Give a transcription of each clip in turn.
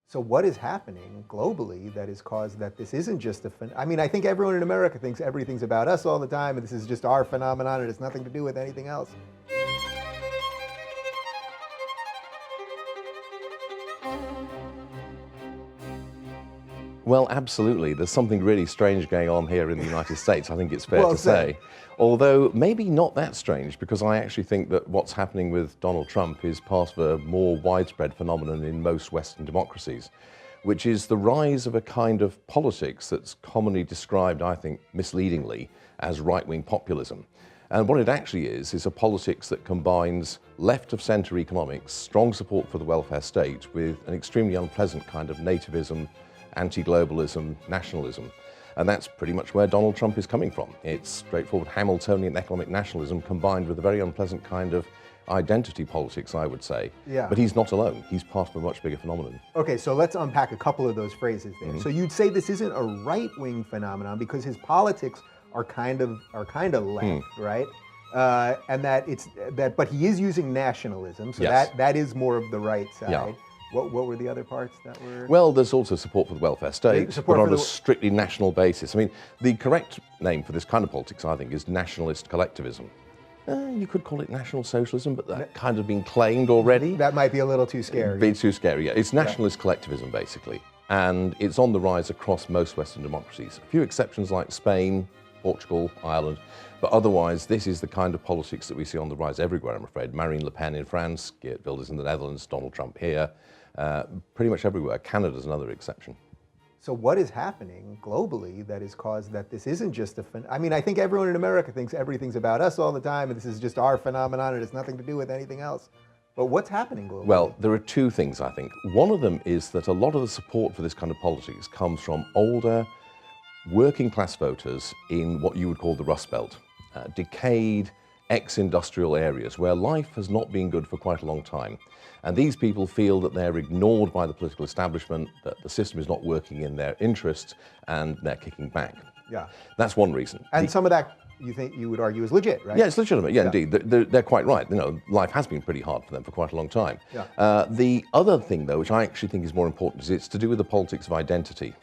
So what is happening globally that has caused that this isn't just I mean, I think everyone in America thinks everything's about us all the time and this is just our phenomenon and it's nothing to do with anything else. Well, absolutely. There's something really strange going on here in the United States, I think it's fair Well to said. say. Although maybe not that strange, because I actually think that what's happening with Donald Trump is part of a more widespread phenomenon in most Western democracies, which is the rise of a kind of politics that's commonly described, I think, misleadingly, as right-wing populism. And what it actually is a politics that combines left-of-centre economics, strong support for the welfare state, with an extremely unpleasant kind of nativism, anti-globalism, nationalism. And that's pretty much where Donald Trump is coming from. It's straightforward Hamiltonian economic nationalism combined with a very unpleasant kind of identity politics, I would say. Yeah. But he's not alone. He's part of a much bigger phenomenon. Okay, so let's unpack a couple of those phrases there. So you'd say this isn't a right-wing phenomenon because his politics are kind of left, right? And but he is using nationalism, so Yes. that is more of the right side. Yeah. What were the other parts that were? Well, there's also support for the welfare state, Support but for on a the- strictly national basis. I mean, the correct name for this kind of politics, I think, is nationalist collectivism. You could call it national socialism, but that kind of been claimed already. That might be a little too scary. Be too scary, yeah. It's nationalist collectivism, basically. And it's on the rise across most Western democracies. A few exceptions like Spain, Portugal, Ireland. But otherwise, this is the kind of politics that we see on the rise everywhere, I'm afraid. Marine Le Pen in France, Geert Wilders in the Netherlands, Donald Trump here. Pretty much everywhere. Canada's another exception. So what is happening globally that has caused that this isn't just I mean, I think everyone in America thinks everything's about us all the time and this is just our phenomenon and it's nothing to do with anything else. But what's happening globally? Well, there are two things, I think. One of them is that a lot of the support for this kind of politics comes from older, working class voters in what you would call the Rust Belt, decayed, ex-industrial areas where life has not been good for quite a long time. And these people feel that they're ignored by the political establishment, that the system is not working in their interests, and they're kicking back. Yeah. That's one reason. And some of that you would argue is legit, right? Yeah, it's legitimate. Yeah, indeed. They're quite right. You know, life has been pretty hard for them for quite a long time. Yeah. The other thing, though, which I actually think is more important, is it's to do with the politics of identity.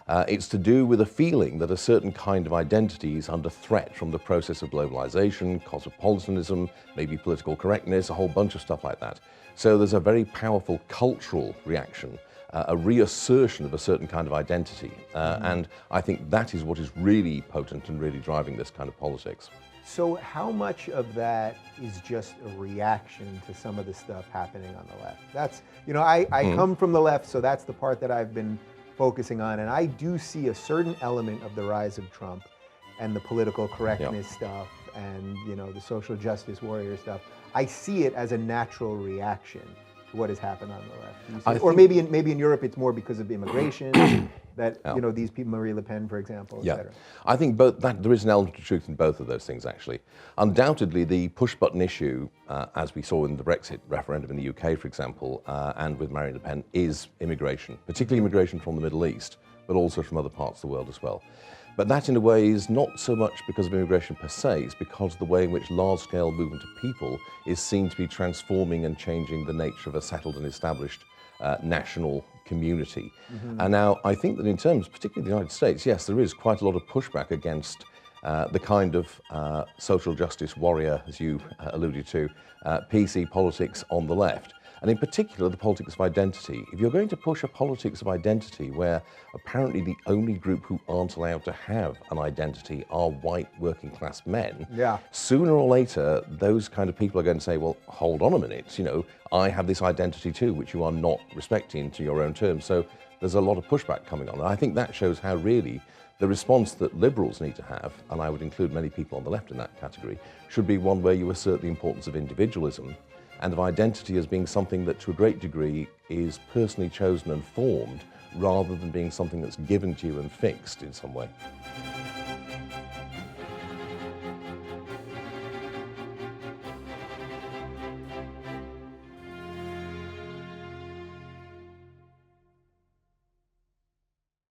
It's to do with a feeling that a certain kind of identity is under threat from the process of globalization, cosmopolitanism, maybe political correctness, a whole bunch of stuff like that. So there's a very powerful cultural reaction, a reassertion of a certain kind of identity. And I think that is what is really potent and really driving this kind of politics. So how much of that is just a reaction to some of the stuff happening on the left? That's, you know, I come from the left, so that's the part that I've been focusing on, and I do see a certain element of the rise of Trump and the political correctness stuff and, you know, the social justice warrior stuff. I see it as a natural reaction to what has happened on the left. Or maybe in Europe it's more because of immigration, that, you know, these people, Marie Le Pen, for example, et cetera. I think there is an element of truth in both of those things, actually. Undoubtedly, the push-button issue, as we saw in the Brexit referendum in the UK, for example, and with Marine Le Pen, is immigration, particularly immigration from the Middle East, but also from other parts of the world as well. But that, in a way, is not so much because of immigration per se, it's because of the way in which large-scale movement of people is seen to be transforming and changing the nature of a settled and established national community. And now, I think that in terms, particularly the United States, yes, there is quite a lot of pushback against the kind of social justice warrior, as you alluded to, PC politics on the left. And in particular, the politics of identity. If you're going to push a politics of identity where apparently the only group who aren't allowed to have an identity are white working class men, sooner or later, those kind of people are going to say, well, hold on a minute, you know, I have this identity too, which you are not respecting to your own terms. So there's a lot of pushback coming on. And I think that shows how really the response that liberals need to have, and I would include many people on the left in that category, should be one where you assert the importance of individualism and of identity as being something that to a great degree is personally chosen and formed rather than being something that's given to you and fixed in some way.